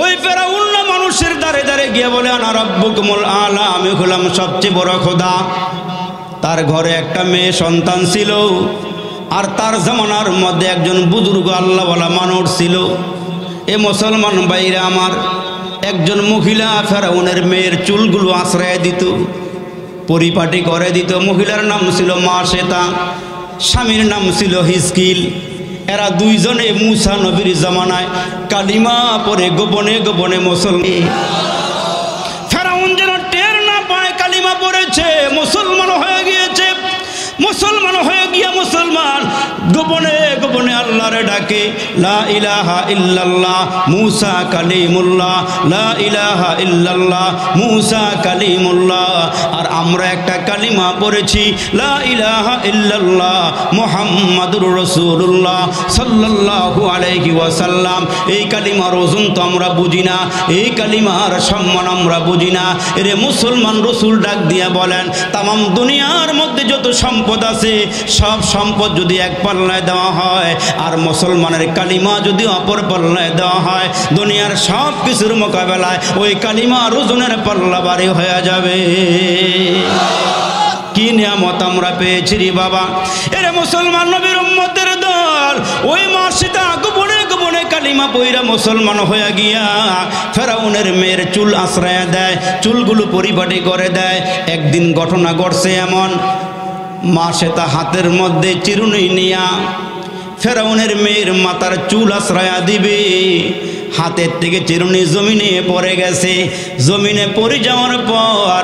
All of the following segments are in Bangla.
ওই ফেরাউন না মানুষের দ্বারে দ্বারে গিয়ে বলে আনা রাব্বুকুমুল আলা, আমি হলাম সবচেয়ে বড় খোদা। তার ঘরে একটা মেয়ে সন্তান ছিল, আর তার জামানার মধ্যে একজন বুজুর্গ আল্লাহওয়ালা মানুষ ছিল। এ মুসলমান ভাইরা আমার, একজন মহিলা ফেরাউনের মেয়ের চুলগুলো আশ্রয় দিত, পরিপাটি করে দিত। মহিলার নাম ছিল মাশেতা, স্বামীর নাম ছিল হিজকিল। এরা দুইজনে মুসা নবীর জামানায় কালিমা পড়ে গোপনে গোপনে মুসলমান। ফেরাউন যেন টের না পায় কালিমা পড়েছে, মুসলমান হয়ে গিয়েছে। মুসলমান হয়ে গিয়া মুসলমান গোপনে গোপনে আল্লাহরে ডাকে, লা ইলাহা ইল্লাল্লাহ মুসা কালিমুল্লাহ, লা ইলাহা ইল্লাল্লাহ মুসা কালিমুল্লাহ। আর আমরা একটা কালিমা পড়েছি, লা ইলাহা ইল্লাল্লাহ মুহাম্মাদুর রাসূলুল্লাহ সাল্লাল্লাহু আলাইহি ওয়াসাল্লাম। এই কালিমার ওজন তো আমরা বুঝি না, এই কালিমার সম্মান আমরা বুঝি না। এরে মুসলমান রসুল ডাক দিয়া বলেন, তামাম দুনিয়ার মধ্যে যত সম্পদ আছে, সব সম্পদ যদি এক পাল্লায় দেওয়া হয়, আর মুসলমানের কালিমা যদি অপর পাল্লায় দেওয়া হয়, দুনিয়ার সব কিছুর মোকাবেলায় ওই কালিমার ওজনের পাল্লা ভারী হয়ে যাবে। কি নিয়ামত আমরা পেয়েছি রে বাবা। এরে মুসলমান নবীর উম্মতের দল, ওই মাসিতা গোপনে গোপনে কালিমা পইরা মুসলমান হয়ে গিয়া ফেরাউনের মেয়ের চুল আশ্রয় দেয়, চুলগুলো পরিপাটি করে দেয়। একদিন ঘটনা ঘটছে এমন, মাসেতা হাতের মধ্যে চিরুনি নিয়া ফেরাউনের মেয়ের মাথার চুল আশ্রয়া দিবে। হাতের থেকে চিরুনি জমিনে পড়ে গেছে। জমিনে পড়ে যাওয়ার পর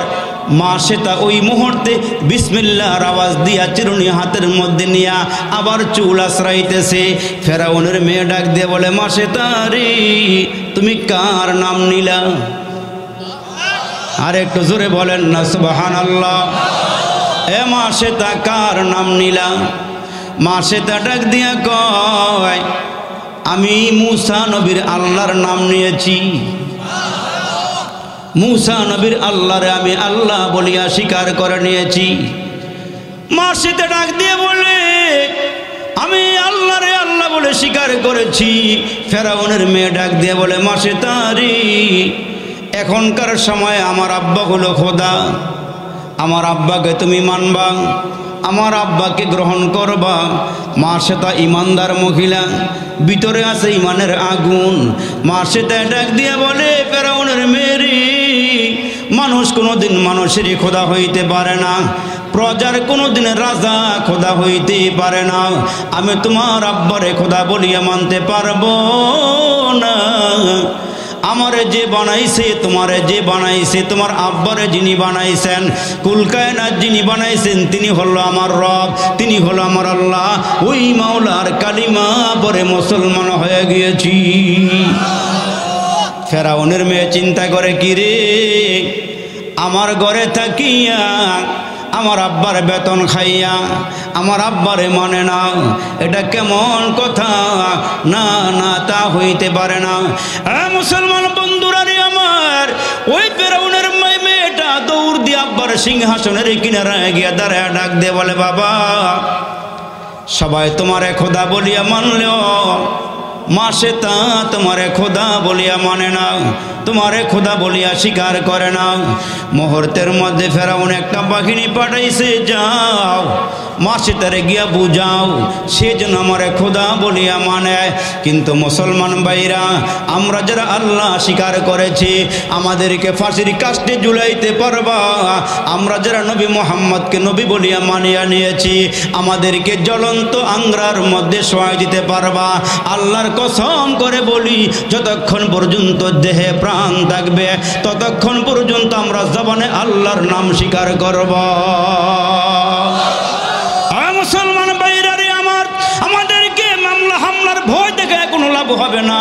মাসেতা ওই মুহূর্তে বিসমিল্লাহর আওয়াজ দিয়া চিরুনি হাতের মধ্যে নিয়া আবার চুল আশ্রাইতেছে। ফেরাউনের মেয়ে ডাক দিয়ে বলে, মাসেতা রে, তুমি কার নাম নিলা? আর একটু জোরে বলেন না সুবহানাল্লাহ। এ মাসেতা কার নাম নিলা? মাসেতা ডাক দিয়া কয়, আমি মুসা নবীর আল্লাহর নাম নিয়েছি। মুসা নবীর আল্লাহরে আমি আল্লাহ বলিয়া স্বীকার করে নিয়েছি। মাসেতা ডাক দিয়ে বলে, আমি আল্লাহরে আল্লাহ বলে স্বীকার করেছি। ফেরাউনের মেয়ে ডাক দিয়ে বলে, মাসেতা রে, এখনকার সময় আমার আব্বা হলো খোদা, আমার আব্বাকে তুমি মানবা, আমার আব্বাকে গ্রহণ করবা। মাসেতা ইমানদার মহিলা, ভিতরে আছে ইমানের আগুন। মাসেতা ডাক দিয়া বলে, ফেরাউনের মেয়ে, মানুষ কোনোদিন মানুষেরই খোদা হইতে পারে না, প্রজার কোনোদিন রাজা খোদা হইতে পারে না। আমি তোমার আব্বারে খোদা বলিয়া মানতে পারবো না। আমারে যে বানাইছে, তোমারে যে বানাইছে, তোমার আব্বারে যিনি বানাইছেন, কুল কায়নাত যিনি বানাইছেন, তিনি হলো আমার রব, তিনি হলো আমার আল্লাহ। ওই মাওলার কালিমা পরে মুসলমান হয়ে গিয়েছি। ফেরাউনের মেয়ে চিন্তা করে, কি রে, আমার ঘরে থাকিয়া আমার আব্বার বেতন খাইয়া আমার আব্বারে মানে না, এটা কেমন কথা? না না, তা হইতে পারে না। মুসলমান বন্ধুরা রে আমার, ওই ফেরাউনের মেয়েটা দৌড় দিয়ে আব্বার সিংহাসনের কিনারায় গিয়া দাঁড়ায় ডাক দিয়ে বলে, বাবা, সবাই তোমারে খোদা বলিয়া মানলেও মাসেতা তোমারে খোদা বলিয়া মানে না, তোমারে খোদা বলিয়া স্বীকার করে না। মুহূর্তের মধ্যে ফেরাউন একটা বাহিনী পাঠাইছে, যাও মাসেতারে গিয়া বুঝাও সে যেন আমারে খোদা বলিয়া মানে। কিন্তু মুসলমান ভাইরা, আমরা যারা আল্লাহ স্বীকার করেছি, আমাদেরকে ফাঁসির কাস্টে ঝুলাইতে পারবা। আমরা যারা নবী মুহাম্মদকে নবী বলিয়া মানিয়া নিয়েছি, আমাদেরকে জ্বলন্ত আংরার মধ্যে শোয়াই দিতে পারবা। আল্লাহর কসম করে বলি, যতক্ষণ পর্যন্ত দেহে প্রাণ থাকবে, ততক্ষণ পর্যন্ত আমরা জবানে আল্লাহর নাম স্বীকার করব। মুসলমান ভাইরা রে আমার, আমাদেরকে মামলা হামলার ভয় দেখে কোনো লাভ হবে না,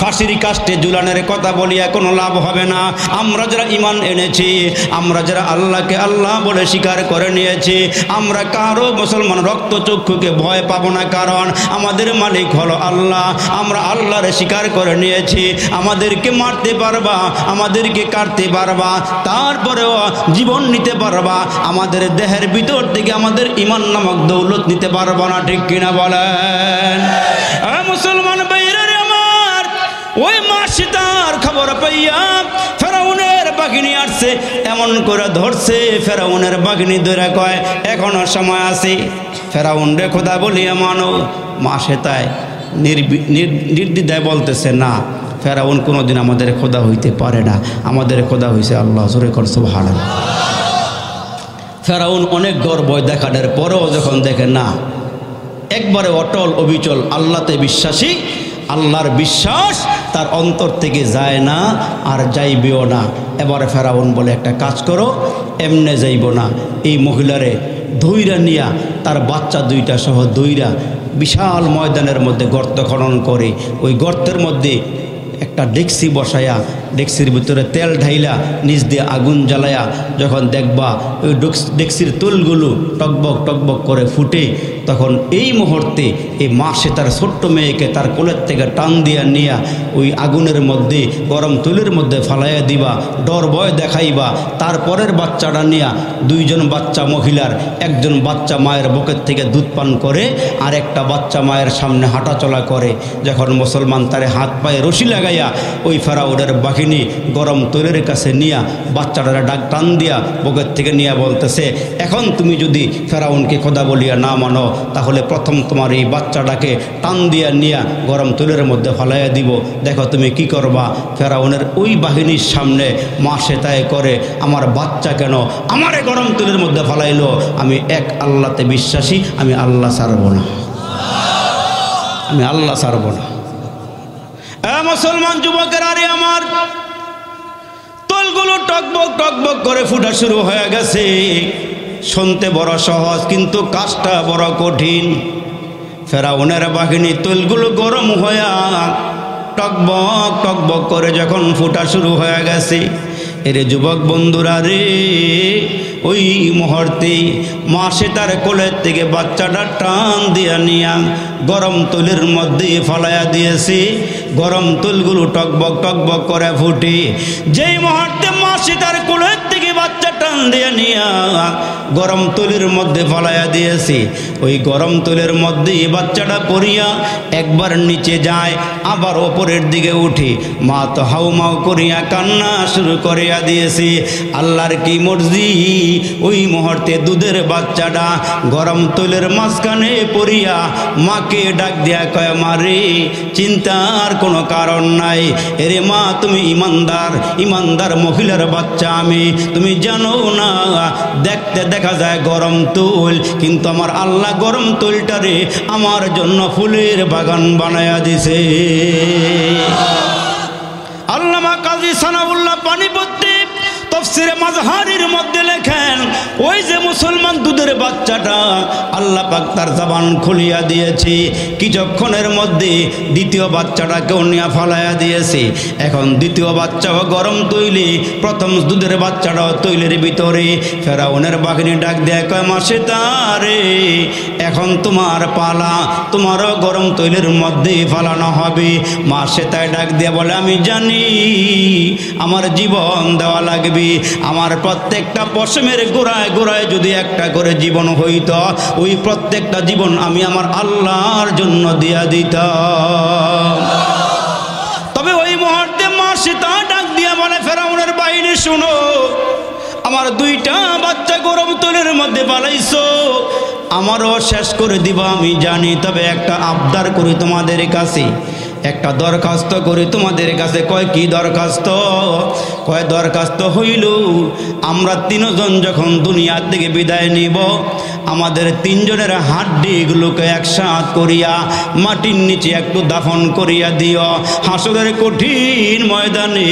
ফাঁসির কাস্টে ঝুলানের কথা বলিয়া কোনো লাভ হবে না। আমরা যারা ঈমান এনেছি, আমরা যারা আল্লাহকে আল্লাহ বলে স্বীকার করে নিয়েছি, আমরা কারো মুসলমান রক্তচক্ষুকে ভয় পাবো না, কারণ আমাদের মালিক হলো আল্লাহ। আমরা আল্লাহর স্বীকার করে নিয়েছি। আমাদেরকে মারতে পারবা, আমাদেরকে কাটতে পারবা, তারপরেও জীবন নিতে পারবা, আমাদের দেহের ভিতর থেকে আমাদের ঈমান নামক দৌলত নিতে পারবা না। ঠিক কিনা বলেন? মুসলমান ভাইরা রে আমার, ওই মাসিতার খবর পাইয়া ফেরাউনের বাঘিনী আসছে, এমন করে ধরছে। ফেরাউনের বাঘিনী ধরে কয় এখনো সময় আছে, ফেরাউন রে খোদা বলিয়া মানো। মা সেতায় নির্দ্বিধায় বলতেছে না, ফেরাউন কোনোদিন আমাদের খোদা হইতে পারে না, আমাদের খোদা হইছে আল্লাহ। জোরে কর সুবহানাল্লাহ। ফেরাউন অনেক গর্ব দেখানোর পরেও যখন দেখে না, একবারে অটল অবিচল আল্লাহতে বিশ্বাসী, আল্লাহর বিশ্বাস তার অন্তর থেকে যায় না আর যাইবেও না। এবারে ফেরাউন বলে একটা কাজ করো, এমনে যাইব না, এই মহিলারে ধইরা নিয়া তার বাচ্চা দুইটা সহ দইরা বিশাল ময়দানের মধ্যে গর্ত খনন করে ওই গর্তের মধ্যে একটা ডেকসি বসায়া, ডেকসির ভিতরে তেল ঢাইলা নিচ দিয়ে আগুন জ্বালায়া যখন দেখবা ওই ডেকসির তুলগুলো টকবক টকবক করে ফুটে, তখন এই মুহূর্তে এই মা সে তার ছোট্ট মেয়েকে তার কোলের থেকে টান দিয়া নিয়া ওই আগুনের মধ্যে গরম তুলের মধ্যে ফালাইয়া দিবা, ডর ভয় দেখাইবা। তারপরের বাচ্চাটা নিয়া দুইজন বাচ্চা মহিলার, একজন বাচ্চা মায়ের বুকের থেকে দুধ পান করে আর একটা বাচ্চা মায়ের সামনে হাঁটাচলা করে। যখন মুসলমান তারে হাত পায়ে রশি লাগাইয়া ওই ফেরাউনের বাহিনী গরম তৈলের কাছে নিয়া বাচ্চাটারা ডাক টান দিয়া বুকের থেকে নিয়ে বলতেছে, এখন তুমি যদি ফেরাউনকে খোদা বলিয়া না মানো তাহলে প্রথম তোমার এই বাচ্চাটাকে টান দিয়া নিয়া গরম তৈলের মধ্যে ফালাইয়া দিব, দেখো তুমি কি করবা। ফেরাউনের ওই বাহিনীর সামনে মা সেতায় করে, আমার বাচ্চা কেন আমারে গরম তৈলের মধ্যে ফালাইলো, আমি এক আল্লাহতে বিশ্বাসী, আমি আল্লাহ ছাড়ব না, আমি আল্লাহ ছাড়ব না। মুসলমান যুবকের আরে আমার তলগুলো টকবক টকবক করে ফুটা শুরু হয়ে গেছে। শুনতে বড় সহজ কিন্তু কাজটা বড় কঠিন। ফেরাউনের বাহিনী তলগুলো গরম হয়ে টকবক টকবক করে যখন ফুটা শুরু হয়ে গেছে, এরে যুবক বন্ধুরা রে, ওই মুহূর্তে মা সে তার কোলের থেকে বাচ্চাটা টান দিয়া নিয়া গরম তুলের মধ্যে ফালাইয়া দিয়েছে। গরম তুলগুলো টকবক টকবক করে ফুটে, যেই মুহূর্তে মা সে তার কোলের থেকে বাচ্চা টান দিয়া নিয়া গরম তুলের মধ্যে ফালাইয়া দিয়েছে, ওই গরম তুলের মধ্যে বাচ্চাটা পড়িয়া একবার নিচে যায়, আবার ওপরের দিকে উঠে। মা তো হাউমাউ করিয়া কান্না শুরু করিয়া দিয়েছে। আল্লাহর কি মর্জি, ওই মুহূর্তে দুধের বাচ্চাটা গরম তৈলের মাঝখানে পড়িয়া মাকে ডাক দিয়া কয়, মারে চিন্তার কোনো কারণ নাই, এরে মা তুমি ইমানদার, ইমানদার মহিলার বাচ্চা আমি, তুমি জানো না দেখতে দেখা যায় গরম তৈল, কিন্তু আমার আল্লাহ গরম তৈলটারে আমার জন্য ফুলের বাগান বানায়া দিছে। আল্লামা কাজী সানাউল্লাহ পানিপত্তি তাফসীরে মাজহারির মধ্যে লেখেন, ওই যে মুসলমান দুধের বাচ্চাটা আল্লাহ পাক তার জবান খুলিয়া দিয়েছে, কিছুক্ষণের মধ্যে দ্বিতীয় বাচ্চাটাকেও নিয়ে ফালাইয়া দিয়েছে। এখন দ্বিতীয় বাচ্চাও গরম তৈলে, প্রথম দুধের বাচ্চাটাও তৈলের ভিতরে। ফেরাউনের বাহিনী ডাক দেয়, কয় মা সেতারে এখন তোমার পালা, তোমারও গরম তৈলের মধ্যে ফালানো হবে। মা সেতায় ডাক দিয়ে বলে, আমি জানি আমার জীবন দেওয়া লাগবে, আমার প্রত্যেকটা পশমের গোড়ায় গোড়ায় যদি একটা করে জীবন হইত, ওই প্রত্যেকটা জীবন আমি আমার আল্লাহর জন্য দিয়া দিতাম। তবে ওই মুহূর্তে মা সীতা ডাক দিয়া বলে, ফেরাউনের বাহিনী শুনো, আমার দুইটা বাচ্চা গরম তৈলের মধ্যে পালাইছো, আমারও শেষ করে দিবা আমি জানি, তবে একটা আবদার করি তোমাদের কাছে, একটা দরখাস্ত করি তোমাদের কাছে। কয় কি দরখাস্ত? কয় দরখাস্ত হইল, আমরা তিনজন যখন দুনিয়ার থেকে বিদায় নিব, আমাদের তিনজনের হাড্ডিগুলোকে একসাথ করিয়া মাটির নিচে একটু দাফন করিয়া দিও। হাসরের কঠিন ময়দানে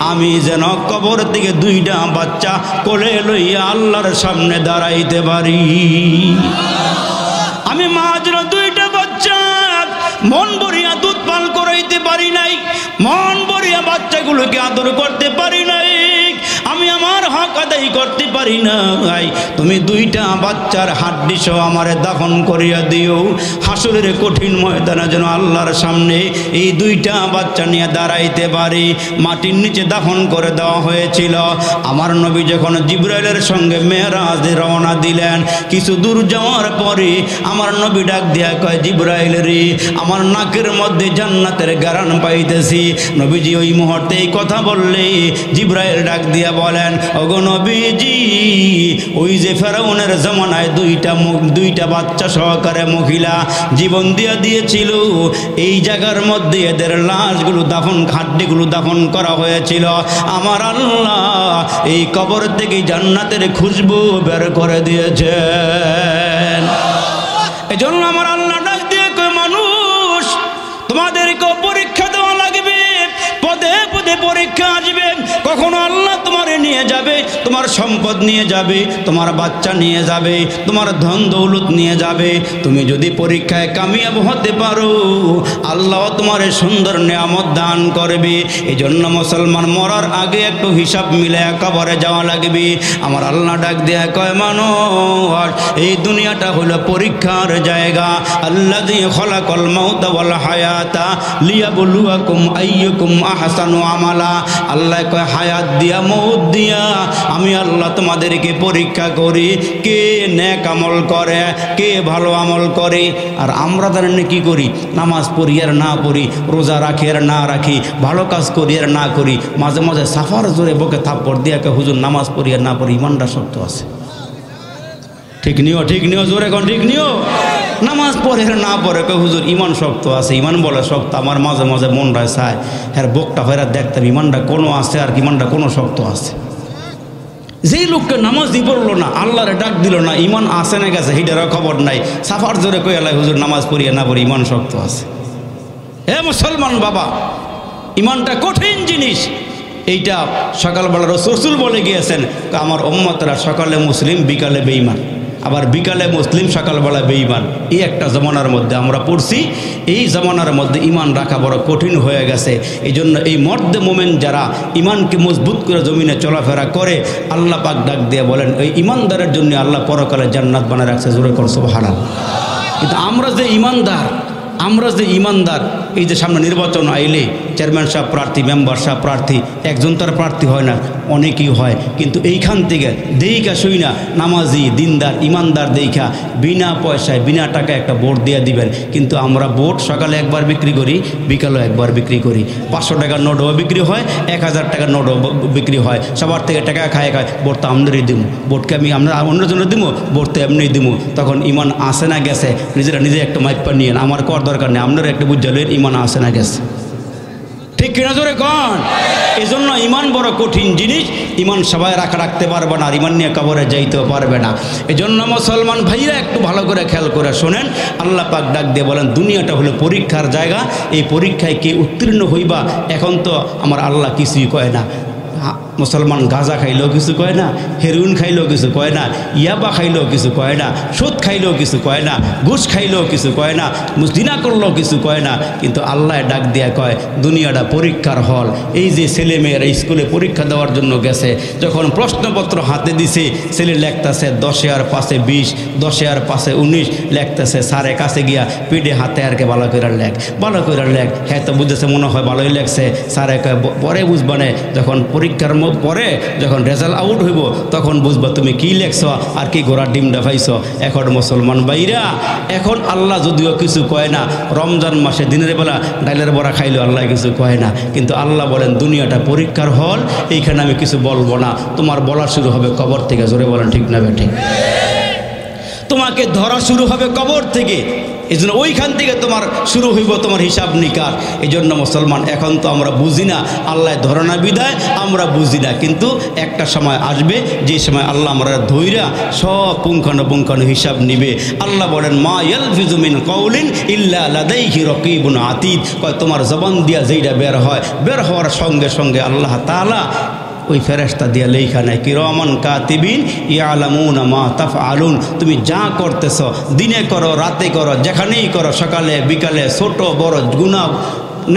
আমি যেন কবর থেকে দুইটা বাচ্চা কোলে লইয়া আল্লাহর সামনে দাঁড়াইতে পারি। আমি মা যেন দুইটা বাচ্চা মন ভরিয়া দুধ পান করাইতে পারি নাই, মন ভরিয়া বাচ্চাগুলোকে আদর করতে পারি নাই, আমি আমার হক হক আদায় করতে পারি নাই, তুমি দুইটা বাচ্চার হাড্ডি সহ আমারে দাফন করিয়া দিও। হাসরের কঠিন ময়দানে যেন আল্লাহর সামনে এই দুইটা বাচ্চা নিয়ে দাঁড়াইতে পারি। মাটির নিচে দাফন করে দেওয়া হয়েছিল। আমার নবী যখন জিবরাইলের সঙ্গে মেরাজে রওনা দিলেন, কিছু দূর যাওয়ার পরে আমার নবী ডাক দিয়া কয়, জিবরাইল রে, আমার নাকের মধ্যে জান্নাতের গারান পাইতেছি। নবীজি ওই মুহূর্তে এই কথা বললে জিবরাইল ডাক দিয়া বলেন, ওগো নবীজি, ওই যে ফেরাউনের জামানায় দুইটা বাচ্চা সহকারে মহিলা জীবন দিয়া দিয়েছিল, এই জায়গার মধ্যে এদের লাশগুলো দাফন, হাড্ডিগুলো দাফন করা হয়েছিল। আমার আল্লাহ এই কবর থেকে জান্নাতের খুশবু বের করে দিয়েছেন। এজন্য আমার আল্লাহ ডাক দিয়ে কয়, মানুষ তোমাদেরকেও পরীক্ষা দেওয়া লাগবে, পদে পদে পরীক্ষা আসবে। কখনো আল্লাহ তোমারে নিয়ে যাবে, তোমার সম্পদ নিয়ে যাবে, তোমার বাচ্চা নিয়ে যাবে, তোমার ধন দৌলত নিয়ে যাবে। তুমি যদি পরীক্ষায় কামিয়াব হতে পারো, আল্লাহ তোমারে সুন্দর নিয়ামত দান করবে। এই জন্য মুসলমান মরার আগে একটু হিসাব মিলে কবরে যাওয়া লাগবে। আমার আল্লাহ ডাক দেয়া কয়, মানুষ এই দুনিয়াটা হলো পরীক্ষার জায়গা। আল্লাযী খালাকাল মাউতা ওয়াল হায়াতা লিয়াবলুয়াকুম আইয়ুকুম আহসানু আমালা। আল্লাহ কয়, হায়াত দিয়া মউত দিয়া আমি আল্লাহ তোমাদেরকে পরীক্ষা করি, কে নেক আমল করে, কে ভালো আমল করে। আর আমরা জানেন কি করি? নামাজ পড়ি আর না পড়ি, রোজা রাখি আর না রাখি, ভালো কাজ করি আর না করি। মাঝে মাঝে সাফার জোরে বকে থাপ্পড় দিয়া কে, হুজুর নামাজ পড়ি আর না পড়ি, ইমানটা শক্ত আছে। ঠিক নিও, ঠিক নিও, জোরে কোন ঠিক নিও। নামাজ পড়ে না পড়ে কে, হুজুর ইমান শক্ত আছে। ইমান বলে শক্ত, আমার মাঝে মাঝে মনটা চায় হ্যাঁ বুকটা হয়রা দেখতাম ইমানটা কোনো আছে আর ইমানটা কোনো শক্ত আছে। যেই লোককে নামাজই পড়লো না, আল্লাহরে ডাক দিল না, ইমান আসে না গেছে হিটারও খবর নাই, সাফার জোরে কই আল্লাহ হুজুর নামাজ পড়িয়া না পড়ি ইমান শক্ত আছে। হে মুসলমান বাবা, ইমানটা কঠিন জিনিস। এইটা সকালবেলা রসুল বলে গিয়েছেন, আমার উম্মতরা সকালে মুসলিম বিকালে বেঈমান, আবার বিকালে মুসলিম সকালবেলা বেঈমান। এই একটা জমানার মধ্যে আমরা পড়ছি। এই জমানার মধ্যে ইমান রাখা বড় কঠিন হয়ে গেছে। এই জন্য এই মর্দে মোমেন যারা ইমানকে মজবুত করে জমিনে চলাফেরা করে, আল্লাহ পাক ডাক দিয়ে বলেন, ওই ইমানদারের জন্য আল্লাহ পরকালে জান্নাত বানায় রাখছে। জোরে কর সুবহানাল্লাহ। কিন্তু আমরা যে ইমানদার, এই যে সামনে নির্বাচন আইলে চেয়ারম্যান সাহেব প্রার্থী, মেম্বার সাহেব প্রার্থী, একজন তার প্রার্থী হয় না, অনেকেই হয়। কিন্তু এইখান থেকে দেইখা শুই না নামাজি দিনদার ইমানদার দেইখা বিনা পয়সায় বিনা টাকায় একটা ভোট দিয়ে দিবেন। কিন্তু আমরা ভোট সকালে একবার বিক্রি করি, বিকালে একবার বিক্রি করি। 500 টাকার নোটও বিক্রি হয়, 1000 টাকার নোটও বিক্রি হয়। সবার থেকে টাকা খায় ভোট তো আমরাই দিব, ভোটকে আমরা অন্যের জন্য দিব, ভোট তো এমনি দিব। তখন ইমান আসে না গেছে, নিজে একটা মাইপা নিয়ে আমার কর দরকার নেই, আপনারা একটা বুঝালেন ইমান আসে না গেছে। ঠিক কিনা জোরে কন? এই জন্য ইমান বড় কঠিন জিনিস। ইমান সবাই রাখতে পারবে না, আর ইমান নিয়ে কবরে যাইতেও পারবে না। এই জন্য মুসলমান ভাইরা একটু ভালো করে খেয়াল করে শোনেন। আল্লাহ পাক ডাক দিয়ে বলেন, দুনিয়াটা হলো পরীক্ষার জায়গা। এই পরীক্ষায় কে উত্তীর্ণ হইবা, এখন তো আমার আল্লাহ কিছুই কয় না। মুসলমান গাঁজা খাইলেও কিছু কয় না, হেরোইন খাইলেও কিছু কয় না, ইয়াবা খাইলেও কিছু কয় না, সুদ খাইলেও কিছু কয় না, ঘুষ খাইলেও কিছু কয় না, জিনা করলেও কিছু কয় না। কিন্তু আল্লাহ ডাক দিয়া কয়, দুনিয়াটা পরীক্ষার হল। এই যে ছেলেমেয়েরা স্কুলে পরীক্ষা দেওয়ার জন্য গেছে, যখন প্রশ্নপত্র হাতে দিছে, ছেলে লেখতেছে 10 আর 5 20, 10 আর 5 19 লেখতেছে। স্যারের কাছে গিয়া পিঠে হাতে আরকে ভালো করে লেখ, ভালো করে লেখ। হ্যাঁ তো বুঝতেছে, মনে হয় ভালোই লেখছে। স্যারে কয় পরে বুঝবানে, যখন পরীক্ষার পরে যখন রেজাল্ট আউট হইব তখন বুঝবা তুমি কি লেখছ আর কি ঘোড়ার ডিমটা পাইছ। এখন মুসলমান ভাইরা, এখন আল্লাহ যদিও কিছু কয় না, রমজান মাসে দিনের বেলা ডাইলের বড়া খাইলেও আল্লাহ কিছু কয় না। কিন্তু আল্লাহ বলেন, দুনিয়াটা পরীক্ষার হল, এইখানে আমি কিছু বলবো না, তোমার বলা শুরু হবে কবর থেকে। জোরে বলেন ঠিক না বেঠিক? তোমাকে ধরা শুরু হবে কবর থেকে। এই জন্য ওইখান থেকে তোমার শুরু হইব তোমার হিসাব নিকাশ। এই জন্য মুসলমান, এখন তো আমরা বুঝি না, আল্লাহ ধরনা বিদায় আমরা বুঝি না। কিন্তু একটা সময় আসবে, যে সময় আল্লাহ আমরা ধৈরা সব পুঙ্খানুপুঙ্খানু হিসাব নিবে। আল্লাহ বলেন, মা ইয়ালফিজু মিন কাউলিন ইল্লা লাদাইহি রাকিবুন আতীদ। কয় তোমার জবান দিয়া যেইটা বের হয়, বের হওয়ার সঙ্গে সঙ্গে আল্লাহ তাআলা ওই ফেরেশতা দিয়া লেখা নাই, কিরামান কাতিবিন ইয়ালামুনা মা তাফআলুন। তুমি যা করতেছ, দিনে করো রাতে করো, যেখানেই করো, সকালে বিকালে, ছোট বড় গুনাহ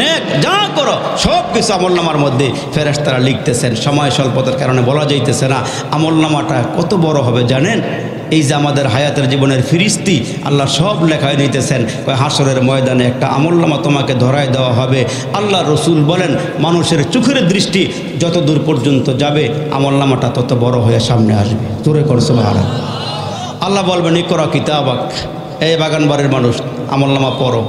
নেক যা করো সব কিছু আমলনামার মধ্যে ফেরেশতারা লিখতেছেন। সময় স্বল্পতার কারণে বলা যাইতেছে না। আমলনামাটা কত বড় হবে জানেন? এই যে আমাদের হায়াতের জীবনের ফিরিস্তি আল্লাহ সব লেখায় নিতেছেন। ওই হাসরের ময়দানে একটা আমলনামা তোমাকে ধরায় দেওয়া হবে। আল্লাহ রসুল বলেন মানুষের চোখের দৃষ্টি যত দূর পর্যন্ত যাবে আমলনামাটা তত বড় হয়ে সামনে আসবে। জোরে করো সুবহানাল্লাহ। আল্লাহ বলবেন ইকরা কিতাবাক, এই বাগান বাড়ির মানুষ আমলনামা পড়ো।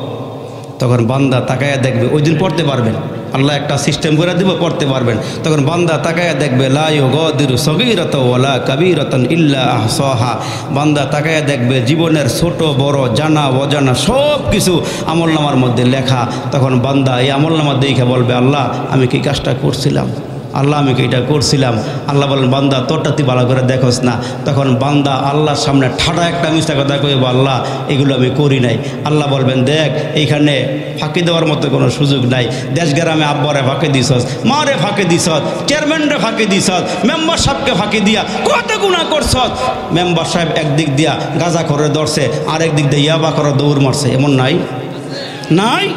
তখন বান্দা তাকায়া দেখবে, ওই দিন পড়তে পারবেন, আল্লাহ একটা সিস্টেম করে দিব, পড়তে পারবেন। তখন বান্দা তাকায়া দেখবে লা ইউগাদিরু সগীরাতাও ওয়ালা কাবীরাতান ইল্লা আহসাহা। বান্দা তাকায়া দেখবে জীবনের ছোট বড় জানা অজানা সব কিছু আমলনামার মধ্যে লেখা। তখন বান্দা এই আমলনামা দেখে বলবে আল্লাহ আমি কি কাজটা করছিলাম, আল্লাহ আমি কি এটা করছিলাম। আল্লাহ বলেন বান্দা তোরটা তুই ভালো করে দেখোস না। তখন বান্দা আল্লাহর সামনে ঠাডা একটা মিথ্যা কথা কইব, আল্লাহ এগুলো আমি করি নাই। আল্লাহ বলবেন দেখ এইখানে ফাঁকি দেওয়ার মতো কোনো সুযোগ নাই। দেশ গ্রামে আব্বারে ফাঁকি দিছস, মারে ফাঁকি দিছস, চেয়ারম্যানরে ফাঁকি দিছস, মেম্বার সাহেবকে ফাঁকি দিয়া কত গুনাহ করছস। মেম্বার সাহেব একদিক দিয়া গাঁজা করে ধরছে, আরেক দিক দিয়ে ইয়াবা করে দৌড় মারছে, এমন নাই? নাই।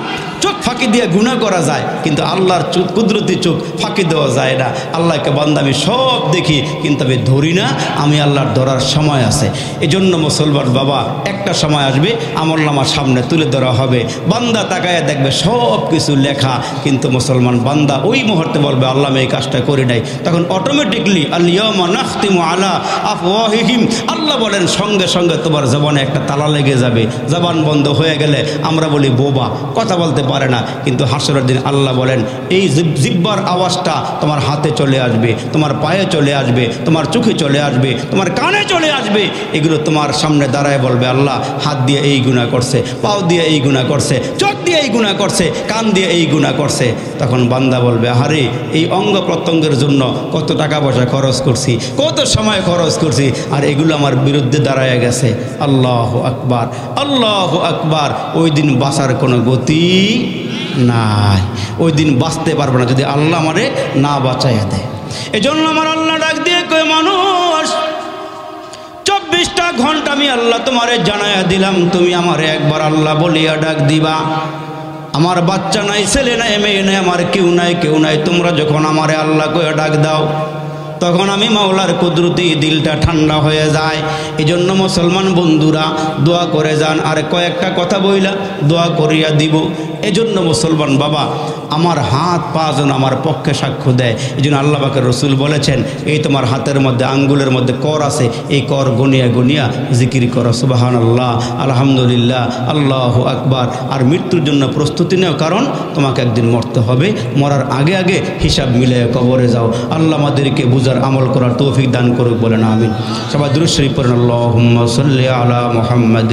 চোখ ফাঁকি দিয়ে গুনাহ করা যায়, কিন্তু আল্লাহর চোখ কুদরতি চোখ ফাঁকি দেওয়া যায় না। আল্লাহকে বান্দা আমি সব দেখি কিন্তু আমি ধরি না, আমি আল্লাহর ধরার সময় আছে। এই জন্য মুসলমান বাবা একটা সময় আসবে আমলনামার সামনে তুলে ধরা হবে, বান্দা তাকায় দেখবে সব কিছু লেখা, কিন্তু মুসলমান বান্দা ওই মুহূর্তে বলবে আল্লাহ আমি এই কাজটা করি নাই। তখন অটোমেটিকলি আল-ইয়াওমা নাখতিমু আলা আফওয়াহিহিম, আল্লাহ বলেন সঙ্গে সঙ্গে তোমার জবানে একটা তালা লেগে যাবে। জবান বন্ধ হয়ে গেলে আমরা বলি বোবা, কথা বলতে পারে না, কিন্তু হাসরের দিন আল্লাহ বলেন এই জিহ্বার আওয়াজটা তোমার হাতে চলে আসবে, তোমার পায়ে চলে আসবে, তোমার চোখে চলে আসবে, তোমার কানে চলে আসবে। এগুলো তোমার সামনে দাঁড়ায় বলবে আল্লাহ হাত দিয়ে এই গুনাহ করছে, পাও দিয়ে এই গুনাহ করছে, চোখ দিয়ে এই গুনাহ করছে, কান দিয়ে এই গুনাহ করছে। তখন বান্দা বলবে আরে এই অঙ্গ প্রত্যঙ্গের জন্য কত টাকা পয়সা খরচ করছি, কত সময় খরচ করছি, আর এগুলো আমার বিরুদ্ধে দাঁড়ায় গেছে। আল্লাহু আকবার, আল্লাহু আকবার। ওই দিন বাঁচার কোনো গতি নাই, ওই দিন বাঁচতে পারবে না যদি আল্লাহ আমারে না বাঁচাইয়া দেয়। এই জন্য আমার আল্লাহ ডাক দিয়ে কয় মানুষ 24টা ঘন্টা আমি আল্লাহ তোমারে জানাইয়া দিলাম, তুমি আমারে একবার আল্লাহ বলিয়া ডাক দিবা। আমার বাচ্চা নাই, ছেলে নাই, মেয়ে নাই, আমার কেউ নাই, কেউ নাই। তোমরা যখন আমারে আল্লাহ কয়ে ডাক দাও তখন আমি মাওলার কুদরতি দিলটা ঠান্ডা হয়ে যায়। এই জন্য মুসলমান বন্ধুরা দোয়া করে যান। আর কয়েকটা কথা বইলা দোয়া করিয়া দিব। এজন্য মুসলমান বাবা আমার হাত পা যেন আমার পক্ষে সাক্ষ্য দেয়। এই জন্য আল্লাহ পাকের রসুল বলেছেন এই তোমার হাতের মধ্যে আঙ্গুলের মধ্যে কর আছে, এই কর গনিয়া গনিয়া জিকির করো সুবহানাল্লাহ, আলহামদুলিল্লাহ, আল্লাহু আকবার। আর মৃত্যুর জন্য প্রস্তুতি নেও, কারণ তোমাকে একদিন মরতে হবে। মরার আগে আগে হিসাব মিলে কবরে যাও। আল্লাহ আমাদেরকে বুঝার আমল করার তৌফিক দান করুক, বলেন আমিন। সবাই দুরূদ শরীফ পড়েন আল্লাহুম্মা সাল্লি আলা মুহাম্মাদ।